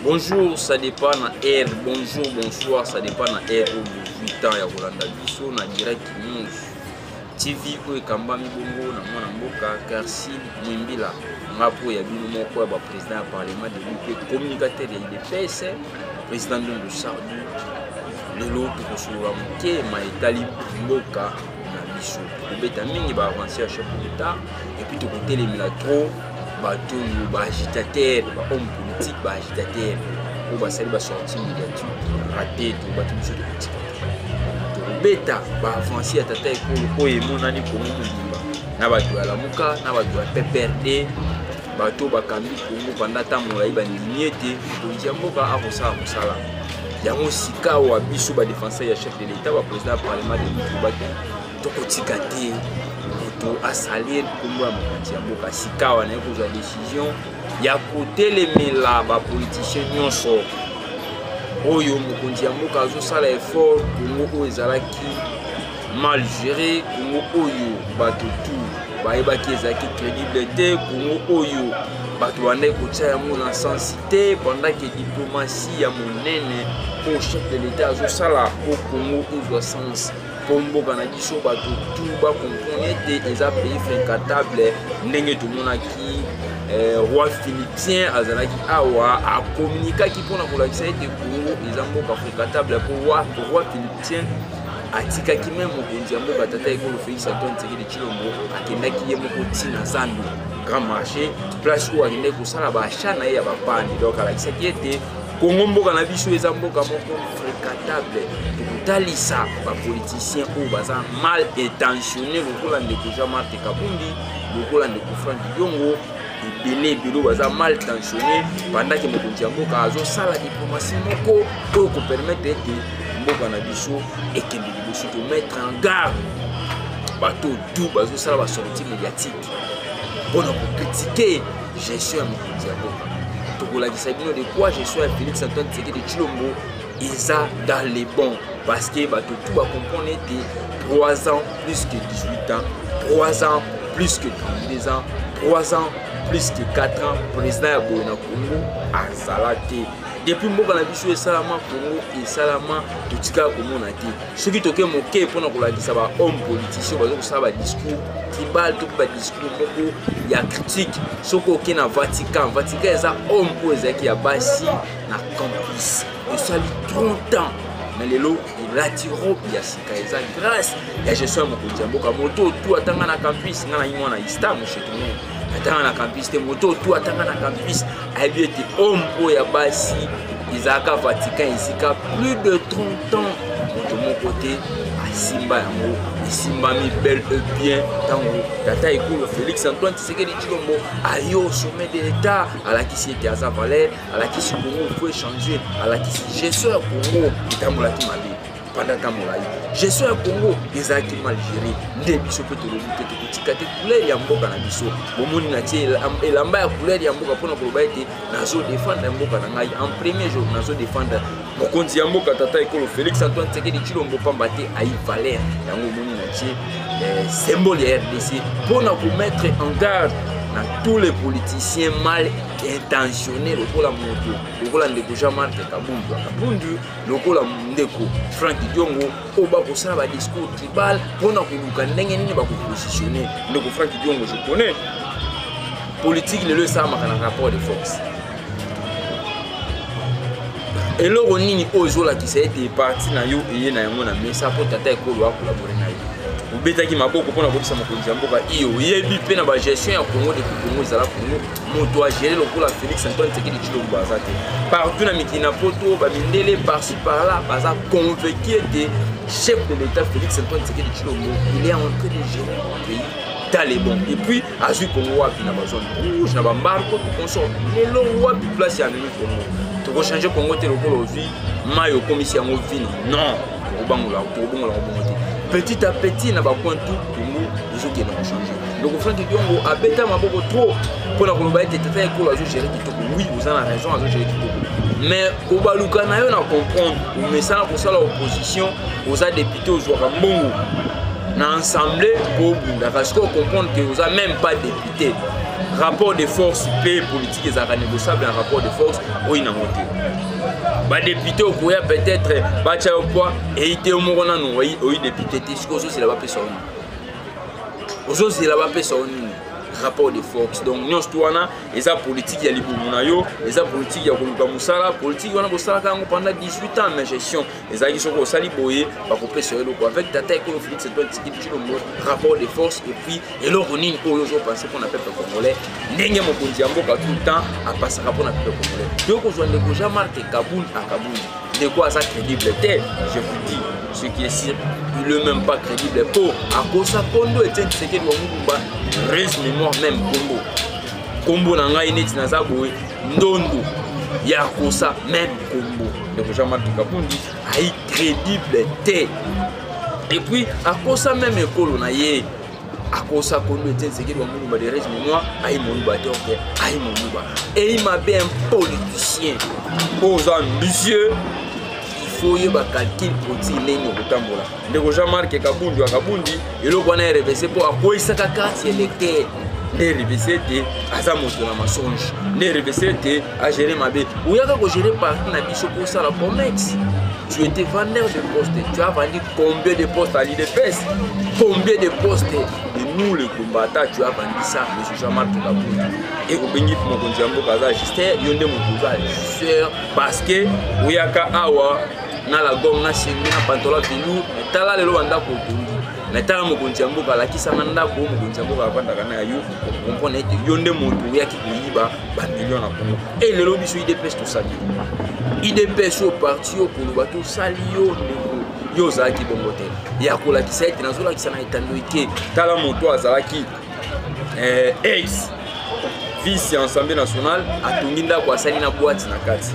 Bonjour, ça dépend na air. Bonjour, bonsoir, ça dépend na air. 8 ans ya Rolanda Bisso na direct news. TV ou Kamba Mibongo na mwana mboka Karsil Mwimbila. Ngapo ya bino moko ya ba président ya parlement de l'UP, communicateur ya IDPS, président de Sardu. Lelo tukosura muke ma etali mboka na biso. Kubeta mingi ba avancer à chef d'État et puis tokotelemela trop bato ba agitateur, ba homme politique, ba agitateur. Ou ba sali ba sortie médiatique raté to bato biso politique. Beta ba avancer à tata ekolo oyo monani komo mundimba. Na bato ya lamuka, na bato ya PPRD, bato bakambi Kongo pendant temps molai ba niete, konzi mboka akosala kosala. Yango sika wa biso ba défenseur ya chef de l'État, ba président du parlement de l'UP, tokotika te to asalir kombo ya mokonzi ya mboka sika wana ekozwa décision ya kotelemela ba politicien nyonso oyo mokonzi ya mboka azosala effort Kongo oyo ezalaki mal géré, Kongo oyo bato tu bayebaki ezalaki crédible te, Kongo oyo bato bandaki kotia yango na sensité pendant que diplomatie ya monene au chef de l'État azosala po Kongo ezwa sens po mboka na biso bato tu bakomprendre ete eza pays fréquentable ndenge tomonaki roi philippien azalaki awa akomunikaki mpona kolakisa ete Kongo eza mboka fréquentable po roi philippien atikaki meme mokonzi ya mboka tata ekolo Félix Antoine Tshisekedi Tshilombo akendaki ye moko ntina Zando grand marché place oyo akendaki kosala baachat na ye ya bapandi donc alakisaki ete Kongo mboka na biso eza mboka moko fréquentable tokotalisa bapoliticien oyo baza mal intentionné lokola ndeko Jean-Marc Kabundi lokola ndeko Franck Diongo ebele baza mal intentionné pendant que mokonzi ya mboka azosala diplomatie moko oyo kopermettre ete mboka na biso ekende liboso to mettre en garde bato tu bazosala basortie médiatique mpona kocritiquer gestion ya mokonzi ya mboka. Tokolakisa bino de quoi gestion ya Félix Antoine Tshisekedi Tshilombo eza dans les bons parce que bato tu bakomprendre ete 3 ans plus que 18 ans, 3 ans plus que 32 ans, 3 ans plus que 4 ans président ya boye na Congo azala te. Depuis mboka na biso esalama Congo esalama totika komona te soki toke moke mpona kolakisa ba homme politicien bazo kosala ba discours tribal to ba discours moko ya critique soko oke na Vatican eza homme po ezaki ya basi na campus esali 30 ans mais lelo ilati robe ya sika eza grâce ya gestion ya mokonzi ya mboka moto tu atanga na campus nga na yimwa na Istam chetone atanga na campus te moto tu atanga na campus ayebi ete homme po ya basi izaka Vatican isika plus de 30 ans moto moko te asimba yango esimbami bel et bien tango tata ekolo Félix Antoine Tshisekedi Tshilombo ayo au sommet de l'État alakisi ete aza valeur alakisi Congo faut échanger alakisi gestion ya Congo etambolaki mabe pendant temps molai gestion ya Congo ezalaki mal géré nde biso mpe tolobi te tokotika te couleur ya mboka na biso bomoni na tie elamba ya couleur ya mboka mpona koloba ete nazodefendre mboka na ngai en premier jour nazodefendre mokonzi ya mboka tata ekolo Félix Antoine Tshisekedi Tshilombo pamba te ayi valeur yango omoni na tie symbole ya RDC mpona komettre en garde na tous les politiciens mal intentionnés lokola moto lokola ndeko Jean-Marc Kabundi lokola ndeko Franck Diongo oyo bakosala ba discours tribal mpona koluka ndenge nini bakopositionne ndeko Franck Diongo je connais politique lelo esalamaka na rapport de force eloko nini oyo ezolakisa ete parti na yo eye na yango na mesa mpo tata ekolo akolabore na yo obetaki maboko mpona kotisa mokonzi ya mboka iyo oyebi mpe na bagestion ya Congo depuis Congo ezala Congo moto agere lokola Félix Antoine Tshisekedi Tshilombo aza te partout na mikili na poto bamindele par-ci par-là baza convaincu ete chef de l'État Félix Antoine Tshisekedi Tshilombo il est en train de gérer le pays dans les bons et puis azwi Congo wapi na bazone rouge na bambarko tokonsort lelo wapi place ya memi Congo tokochange Congo te lokola ozwi mai okomisi yango vino non tokobongola bongo te petit à petit na bapoint tout Congo ezokende kochange ndeko Franck Diongo abeta maboko trop mpona koloba ete tata ekolo azogere kitoko oui oza na raison azogere kitoko mais kobaluka na yo na comprendre omesana kosala opposition oza député ozwaka mbongo na ensemble pour bunda parce qu'on comprend que vous n'avez même pas député rapport de force pe politique ezalaka négociable un rapport de force oyo na moté ba député okoya peut-être bacha yo poids et ité omoko nanu oyi député te siko ozozela bapesa oni ozozela bapesa oni rapport de force donc nyonso to wana eza politique ya libumu na yo eza politique ya koluka musala politique wana kosalaka yango pendant 18 ans mais gestion ezalaki soko osali boye bakopesa yo eloko avec tata ekolo Félix Antoine Tshisekedi Tshilombo rapport de force et puis eloko nini oyo ozopense mpona peuple congolais ndenge mokonzi ya mboka tout le temps apasaka mpona peuple congolais to kozwa ndeko Jean-Marc Kabundi akabundi ndeko aza crédible te je vous dis ce qui est sûr il est même pas crédible pour akosa kondo Etienne Tshisekedi wa Mulumba reste mémoire même Kombo na ngai neti naza boye ndondo ya kosa même Kombo ndeko Jean-Marc Kabundi ai crédible te et puis akosa même ekolo na ye akosa kondo Etienne Tshisekedi wa Mulumba de reste mémoire ai Mulumba te ok ai Mulumba et il m'a bien un politicien aux ambitieux faut y calcul pour dire lenyo kotambola ndeko Jean-Marc Kabundi wa Kabundi eloko wana RVC pour akoisaka carte électeur ne RVC te aza moto na mensonge ne RVC te a gérer mabe oyaka ko gérer parti na biso pour ça la promesse tu étais vendeur de postes tu as vendu combien de postes à l'IDPS combien de postes de nous les combattants tu as vendu ça monsieur Jean-Marc Kabundi et au bengi pour mon jambo kaza juste yonde mon sûr parce que oyaka awa na la gomme na chimie na pantalon velours tala lelo anda ko tundi na tala mokonzi ya mboka alakisa nganda ko mokonzi ya mboka avandaka na yo comprendre ete yonde moto yaki koyiba ba millions na Congo et lelo biso IDPS to sali IDPS au parti au koloba to sali yo ndeko yo zaki bongo te ya kolakisa ete nazolakisa na etando ike tala moto azalaki ex vice Assemblée nationale atongi ndako asali na boîte na kati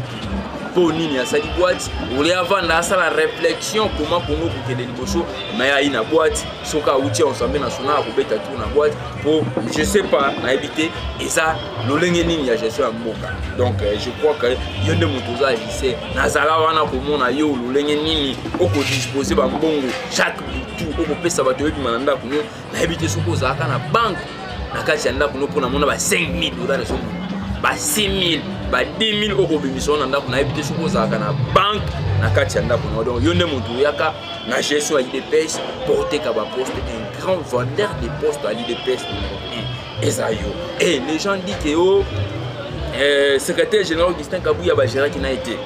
pour nini asali boîte oli avant na sala réflexion comment Congo pour que liboso mais ayi na boîte soka outil Assemblée nationale ko beta tout na boîte pour je sais pas na habiter et ça lolenge nini ya gestion ya mboka donc je crois que yonde motoza lycée nazala wana ko mona yo lolenge nini oko disposer ba mbongo chaque tout oko pesa bato yebi mananda kuno na habiter soko zaka na banque na kati ya ndako no pona mona ba $5,000 so ba 6,000 ba 10,000 oko bimiso na ndako na habiter soko zaka na banque na kati ya ndako no donc yonde moto yaka na gestion ya IDPS porter ka ba poste un grand vendeur de postes à l'IDPS Ezayo et les gens disent que oh secrétaire général Augustin Kabuya ba gérer qui n'a été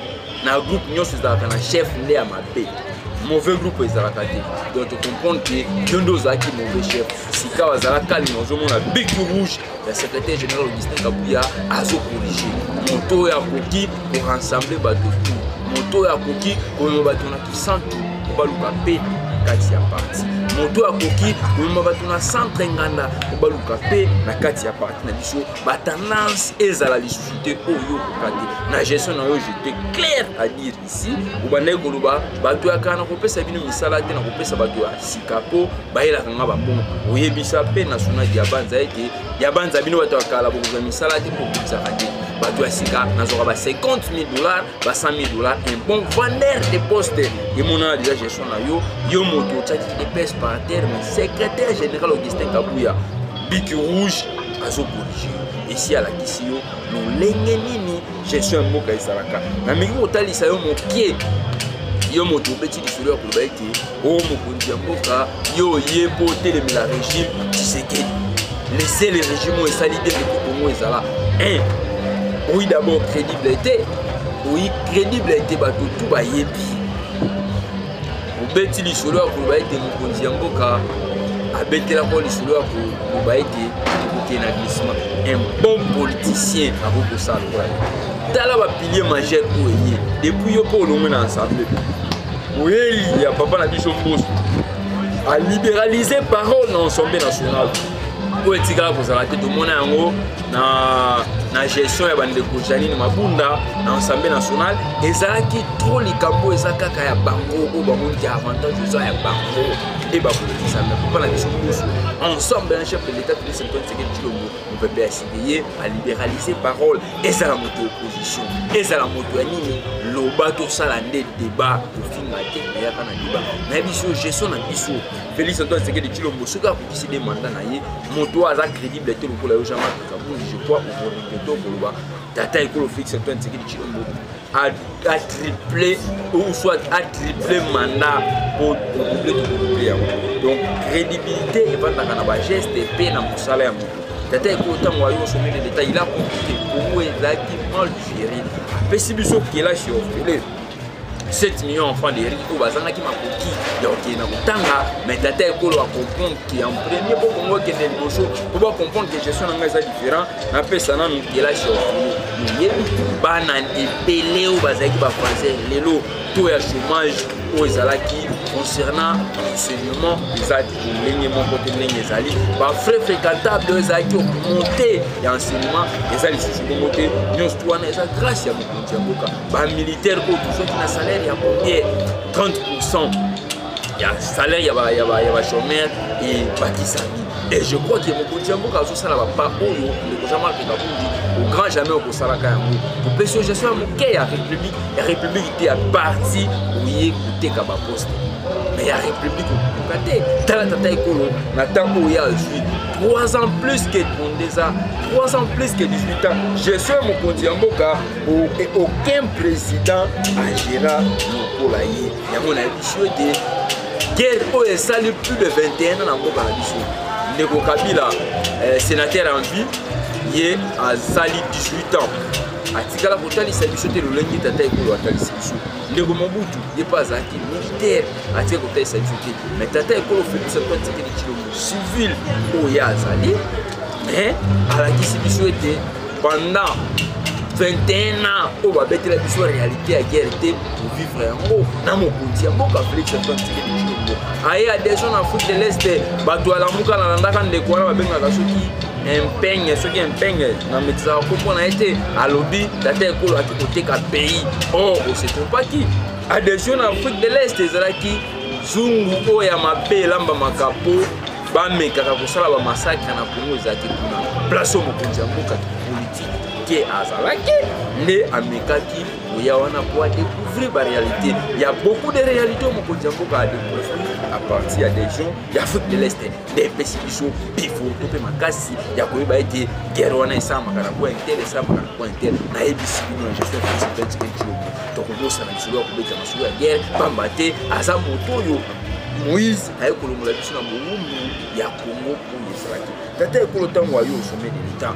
na groupe nyonso zaka na chef nde ya mabe mauvais groupe ezalaka te donc tu comprends que yondo zaki mauvais chef sika wazalaka linozomona bec rouge le secrétaire général Augustin Kabuya azo corriger moto ya koki pour rassembler bato tout moto ya koki pour bato na tout centre baluka pe kati ya parti moto ya koki pour bato na centre nganda baluka pe na kati ya parti na biso ba tendance ezala lisuite oyo kokate na gestion na yo j'étais clair à dire ici ou bandai koloba bato ya kana ko pesa bino misala te na ko pesa bato ya sikapo bayela kanga ba mbongo oyebisa pe national ya banza ete ya banza bino bato ya kala bokozwa misala te pour bisa kate bato ya sika nazoka ba $50,000 ba $100,000 un bon vendeur de poste et mon a déjà gestion na yo moto tchaki de pèse par terre mais secrétaire général Augustin Kabuya bic rouge azo corriger ici à la kisio no lenge nini gestion mboka ezalaka na mingi otalisa yo mokie yo moto beti lisolo ko baiki o mokonzi ya mboka yo yebo telemela régime Tshisekedi laisser le régime et salider le Congo ezala oui d'abord crédibilité oui crédibilité bato tout ba yebi obeti lisolo ko baiki mokonzi ya mboka abetela ko lisolo ko baiki na glissement un bon politicien avec ça tala ba pilier majeur oye depuis yo pour l'homme ensemble oui il y a papa na biso mboso a libéraliser parole dans l'Assemblée nationale pour etika ko za la tête de mona yango na gestion ya bande ko Janine Mabunda na Assemblée nationale ezalaki trop likambo ezakaka ya bango o bamonki avantage za ya bango et ba politicien mais papa na biso mboso ensemble un chef de l'État Félix Antoine Tshisekedi Tshilombo on peut pas essayer à libéraliser parole et ça la moto opposition et ça la moto ya nini loba to sala nde débat au fin te ya kana liba na biso gestion na biso Félix Antoine Tshisekedi Tshilombo soka ko décider mandat na ye moto aza crédible te lokola yo Jean-Marc Kabund je crois au répéto koloba tata ekolo Félix Antoine Tshisekedi Tshilombo a triplé ou soit a triplé mandat pour doubler donc crédibilité et vendre na ba geste et na mosala ya moto tata ekolo tango ayo sommet de détails il a compris pour ezaki mal géré pesi biso kela chez Félix 7 millions d'enfants de riz au bazana qui m'a coquille il y a ok na kotanga mais tata ekolo a comprendre qui en premier pour Congo qui est le show pour comprendre que gestion na ngasa différent na pesa na kela chez Félix bana epelé au bazaki ba français lelo taux ya chômage au ezalaki concernant l'enseignement ezalaki ndenge moko te ndenge ezali ba frais fréquentables ezalaki augmenté ya enseignement ezali susu bongo te nyonso wana eza grâce ya mokonzi ya mboka ba militaire ko tozoki na salaire ya combien 30% ya salaire ya ba chômeur et bakisami et je crois que mokonzi ya mboka azosala bapa oyo ndeko Jean-Marc Kabund au grand jamais okosalaka yango topesi gestion ya moke ya république te ya parti oye koteka baposte mais ya république okoka te tala tata ekolo na ntango oyo azwi 3 ans plus que Tondeza 3 ans plus que 18 ans gestion ya mokonzi ya mboka aucun président agera lokola ye yango na biso ete guerre oyo esali plus de 21 ans na mboka na biso ndeko Kabila sénateur en vie ye azali 18 ans atikala kotalisa biso te lolenge tata ekolo atalisa biso ndeko Mobutu ye pa azalaki militaire atika kotalisa biso te mais tata ekolo Félix Antoine Tshisekedi Tshilombo civil oyo azali mais alakisi biso ete pendant 21 ans oyo babetela biso réalité ya guerre te kovivre yango na mokonzi ya mboka Félix Antoine Tshisekedi Tshilombo aye adhesion na Afrique de l'Est bato alamuka nalandaka ndeko wana babengaka soki soki impeigne na metizaka kompo na ye te alobi tata ekolo aki koteka pays or osetropaki adhesion na Afrique de l'Est ezalaki zungu oyo ya mabe elambamaka po bamekaka kosala bamasakre na Congo ezalaki kuna place oyo mokonzi ya mboka politique ke azalaki nde amekaki oya wana po adécouvrir baréalité il y a beaucoup de réalités mokonzi ya mboka adécouvrir à partir des gens d'Afrique de l'Est des pesi biso bifo to pe makasi ya koyeba ete guerre wana esamaka na point tel esamaka na point tel na ebisi bino je fais partie de ce tokobosana lisolo ya kobeta masolo ya guerre pamba te aza moto oyo Moïse ayekolongola biso na bowumbu ya Congo po ezalaki tata ekolo ntango ayo au sommet de l'État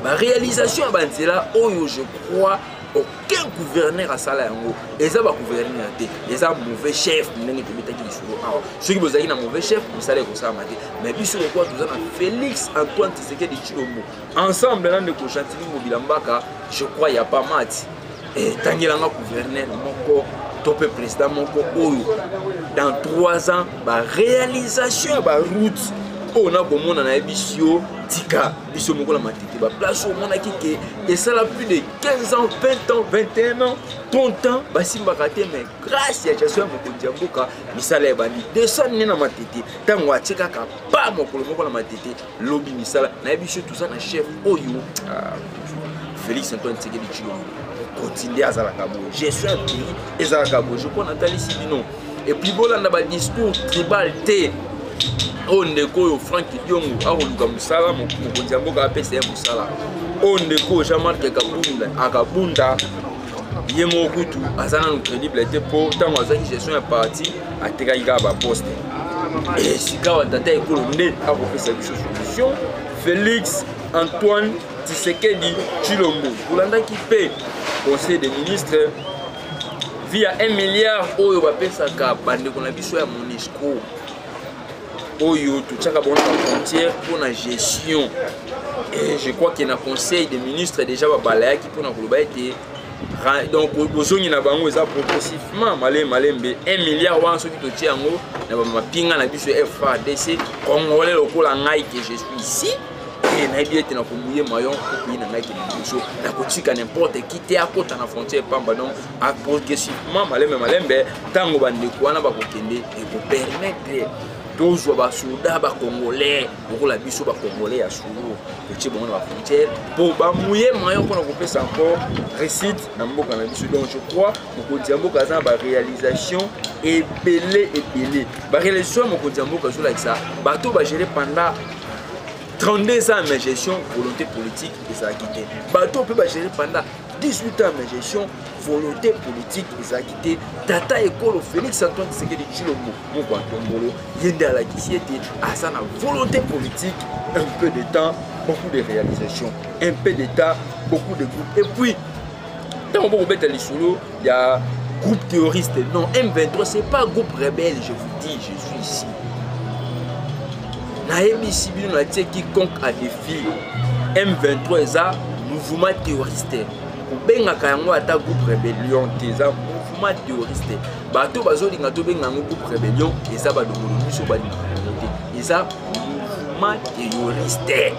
ma réalisation ya banzela oyo je crois aucun gouverneur asala yango eza ba gouverneur te eza mauvais chef ndenge tobetaki lisolo awa soki bozalaki na mauvais chef mosala ekosalama te mais biso lokwa toza na Félix Antoine Tshisekedi Tshilombo ensemble na ndeko Chantilly Mobila Mbaka je crois ya pas mati etangelanga gouverneur moko tope président moko oyo dans 3 ans ba réalisation ya ba route oyo na komona na ebisio tika biso moko la matete ba place au monaki ke esala plus de 15 ans 20 ans 21 ans 30 ans basimbaka te mais grâce ya gestion ya mokonzi ya mboka misala ebandi 200 nne na matete ntango atikaka pa mokolo moko la matete lobi misala na biso toza na chef oyo Félix Antoine Tshisekedi Tshilombo continuer azalaka boye gestion ya pays ezalaka boye je crois natalisi bino et puis bolanda ba discours tribal te o ndeko oyo Frank Diongo akoluka mosala mokonzi ya mboka apesa ye mosala o ndeko Jean-Marc akabunda ye moko kutu aza nanu crédible te mpo ntango azalaki gestion ya parti atekaki kaka baposte esika wa tata ekolo nde akopesa biso solution Félix Antoine Tshisekedi Tshilombo bolandaki mpe conseil des ministres via 1 milliard oyo bapesaka bandeko na biso ya MONUSCO oyo totiaka bango na frontière pour la gestion et je crois qu'il y a un conseil des ministres déjà babalayaki pour na koloba ete donc bozongi na bango eza progressivement malembe 1 milliard wana soki totia yango na bamapinga na biso FARDC congolais lokola ngai que je suis ici et na yebi ete na komuye mayon pays na ngai ke na biso na kotika n'importe qui te akota na frontière pamba donc progressivement malembe ntango bandeko wana bakokende ekopermettre tozwa basoda bakongolais lokola biso bakongolais ya solo totie bango na bafrontière mpo bamouye moyen mpona kopesa encore récite na mboka na biso. Donc je crois mokonzi ya mboka aza na baréalisation ebele. Baréalisation ya mokonzi ya mboka ezolakisa bato bagere pendant 32 ans mais gestion volonté politique ezalaki te. Bato mpe bagere pendant 18 ans mais gestion volonté politique ezalaki te. Tata ekolo Félix Antoine Tshisekedi Tshilombo moko ya Tongolo ye nde alakisi ete aza na volonté politique, un peu de temps, beaucoup de réalisations, un peu de temps, beaucoup de groupes. Et puis ntango bokobeta lisolo ya groupe terroriste, non, M23 c'est pas groupe rebelle, je vous dis, je suis ici. Nayebi bino na tie quiconque à défi M23 eza mouvement terroriste. Obengaka yango ata groupe rébellion te eza mouvement terroriste. Bato bazolinga tobenga yango groupe rébellion eza badongolo biso balinga te. Eza mouvement terroriste.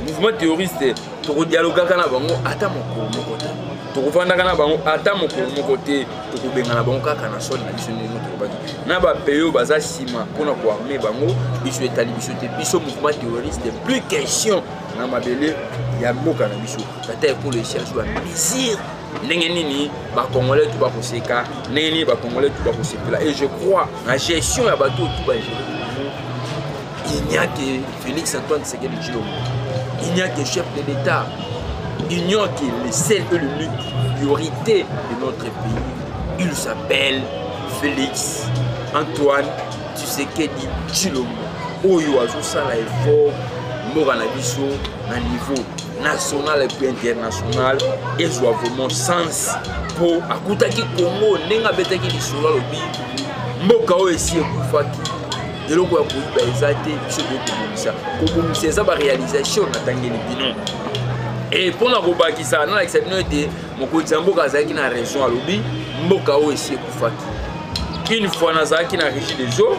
Mouvement terroriste tokodialogaka na bango ata mokolo moko te. Tokofandaka na bango ata mokolo moko te. Tokobenga na bango kaka na soni na biso ndenge tokobaki. Na bapeyo baza nsima mpona koarme bango biso etali biso te. Biso mouvement terroriste plus question na mabele ya mboka na biso. Tata ekolo echange ba mesure ndenge nini bakongolais tu bakoseka, ndenge nini bakongolais tu bakosepela. Et je crois na gestion ya bato tu bagere il n'y a que Félix Antoine Tshisekedi Tshilombo, il n'y a que chef de l'État, il n'y a que le seul et l'unique priorité de notre pays. Il s'appelle Félix Antoine Tshisekedi Tshilombo. Oyo azosala effort mboka na biso na niveau national et puis international ezwa vraiment sens po akutaki Congo ndenge abetaki lisolo alobi mboka oyo esi ekufaki eloko ya koyiba eza te biso kobongisa eza baréalisation natangeli bino. Et mpona kobakisa nalakisa bino ete mokonzi ya mboka azalaki na raison alobi mboka oyo esi ekufaki. Une fois nazalaki na régie des eaux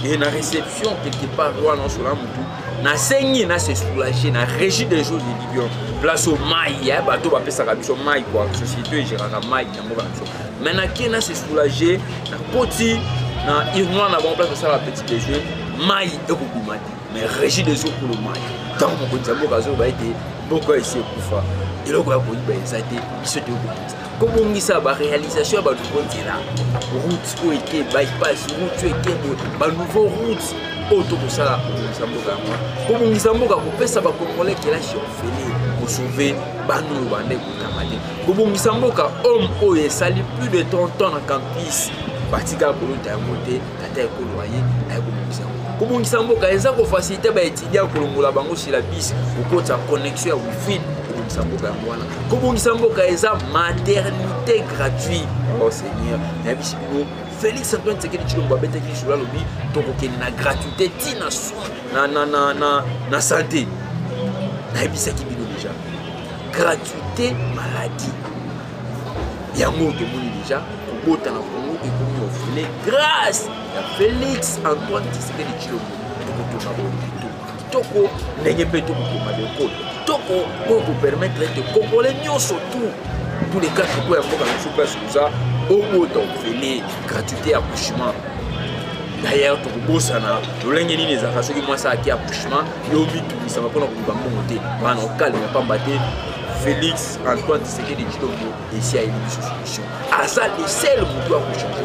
et na réception quelque part wana osola mutu nasengi na se soulager na régie des eaux de Libyen place au mai ya bato bapesaka biso mai kwa société egéraka mai na mboka na biso. Mais nake na se soulager na poti na irnois na bon place basala petit déjeuner mai ekobima te. Mais régie des eaux pour le mai ntango mokonzi ya mboka azoyoba ete mboka esi ekufa eloko ya koyiba eza te biso te okobongisa kobongisa baréalisation ya banouveau nzela route oyo eke bypass route oyo eke banouveau route oyo tokosala kobongisa mboka yango kobongisa mboka kopesa bakongolais kelasi orphelin kosauve bana oyo banda ekotama te kobongisa mboka homme oyo esali plus de 30 ans na campus batikala kolota yango te tata ekolo aye aye kobongisa yango kobongisa mboka eza kofacilite baétudiant kolongola bango syllabus kokotisa connexion ya wifi kobongisa mboka yango wana kobongisa mboka eza maternité gratuite. Oh Seigneur nayebisi bino Félix Antoine Tshisekedi Tshilombo abetaki lisolo alobi tokokende na gratuité ti na santé. Nayebisaki bino déjà gratuité maladie yango tomoni déjà kobota na Congo ekomi ofele grâce ya Félix Antoine Tshisekedi Tshilombo tokotoma bonito kitoko ndenge mpe tokokoma lekolo kitoko oyo kopermettre ete congolais nyonso tous les 4 points ya mboka na biso place koza obota ofele gratuité ya accouchement. D'ailleurs tokobosana lolenge nini ezalaka soki mwasi aki accouchement yo bitumisama mpona kobiba mbongo te bana okalema pamba te. Félix Antoine Tshisekedi Tshilombo esi ayeli biso solution aza le seul moto akochange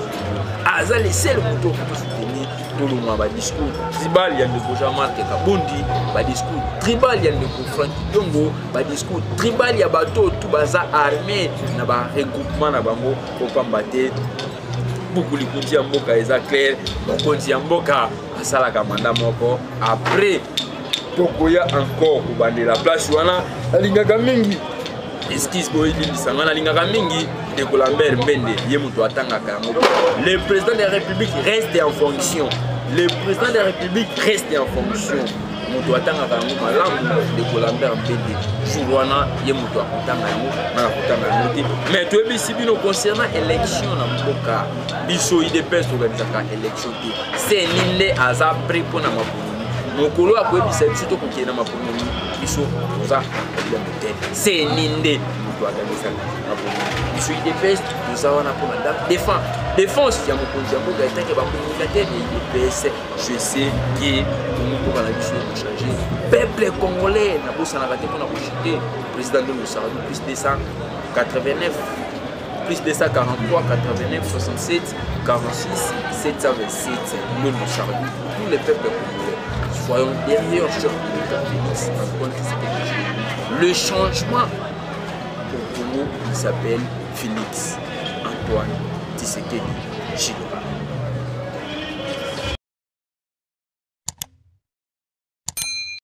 aza le seul moto akosoutenir tolongwa badiscours tribal ya ndeko Jean-Marc Kabondi, badiscours tribal ya ndeko Frank Diongo, badiscours tribal ya bato tu baza armé na baregroupement na bango kopamba te buku likonzi ya mboka eza clair. Mokonzi ya mboka asalaka manda moko après tokoya encore kobandela place wana alingaka mingi excuse boy lilisanga alingaka mingi de Colambert Mbende ye muto atangaka yango. Le président de la République reste en fonction, le président de la République reste en fonction muto atangaka yango malamu de Colambert Mbende jour wana ye muto akotanga yango na akotanga yango te. Mais toyebisi bino concernant élection na mboka biso IDPS organisaka élection te c'est ninde aza prêt mpona maponi mokolo akoyebisa biso tokokende na maponi biso toza problème te c'est ninde toakanisa na bongo biso IDPS toza wana mpona défense ya mokonzi ya mboka etanke bacommunicateur ya IDPS. Je sais que mboka na biso changer peuple congolais na bosanaka te mpona kochite président de Sarkozy plus 289 plus 243 89 67 46 727 le Sarkozy tous les peuples congolais. Soyons derrière Jean-Claude Félix Antoine Tshisekedi. Le changement pour Congo s'appelle Félix Antoine Tshisekedi Chilombo.